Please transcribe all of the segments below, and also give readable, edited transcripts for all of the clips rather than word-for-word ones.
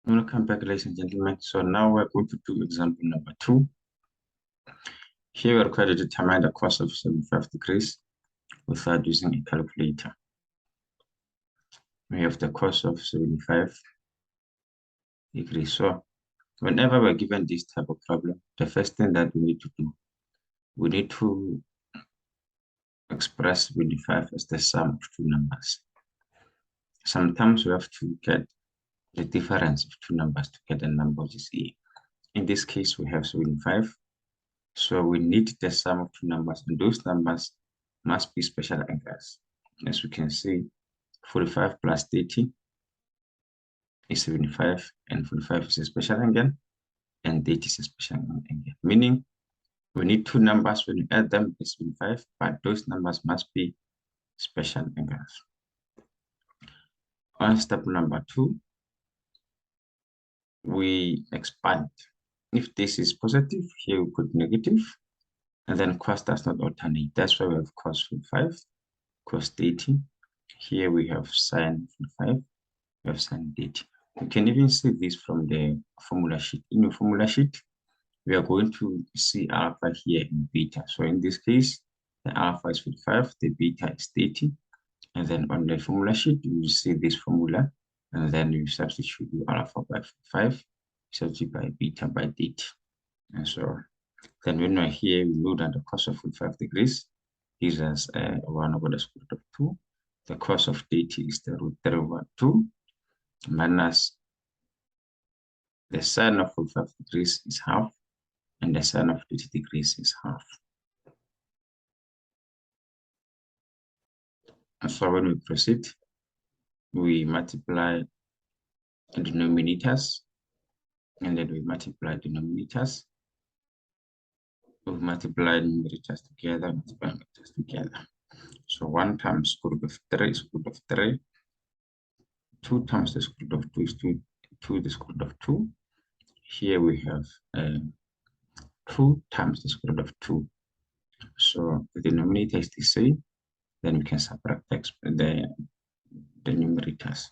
Welcome back, ladies and gentlemen. So now we're going to do example number 2. Here we're required to determine the cos of 75 degrees without using a calculator. We have the cos of 75 degrees. So whenever we're given this type of problem, the first thing that we need to do, we need to express 75 as the sum of two numbers. Sometimes we have to get the difference of two numbers to get a number which is E. In this case, we have 75. So we need the sum of two numbers, and those numbers must be special angles. As we can see, 45 plus 30 is 75, and 45 is a special angle, and 30 is a special angle. Meaning, we need two numbers. When you add them, it's 75, but those numbers must be special angles. On step number 2, we expand. If this is positive, here we put negative, and then cos does not alternate. That's why we have cos 45, cos 30. Here we have sin 45, we have sin 30. You can even see this from the formula sheet. In your formula sheet, we are going to see alpha here in beta. So in this case, the alpha is 45, the beta is 30. And then on the formula sheet, you will see this formula, and then you substitute alpha by 45, substitute by beta by 30. And so then when we're here, we know that the cos of 45 degrees gives us 1 over the square root of 2. The cos of 30 is the root 3 over 2 minus the sine of 45 degrees is half, and the sine of 30 degrees is half. And so when we proceed, we multiply the denominators, and then we multiply denominators. We multiply numerators together, multiply numerators together. So 1 times square root of 3 is square root of 3. 2 times the square root of 2 is 2 the square root of 2. Here we have 2 times the square root of 2. So the denominator is the same. Then we can subtract the numerators.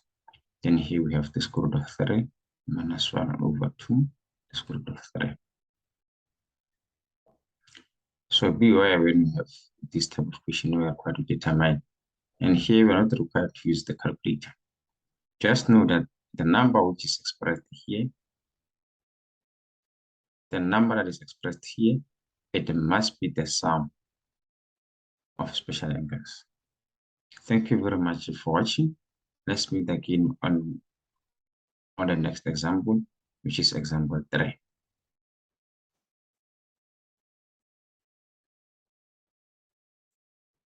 Then here we have the square root of 3 minus 1 over 2, the square root of 3. So be aware when we have this type of question, we are required to determine. And here we are not required to use the calculator. Just know that the number which is expressed here, the number that is expressed here, it must be the sum of special angles. Thank you very much for watching. Let's meet again on the next example, which is example 3.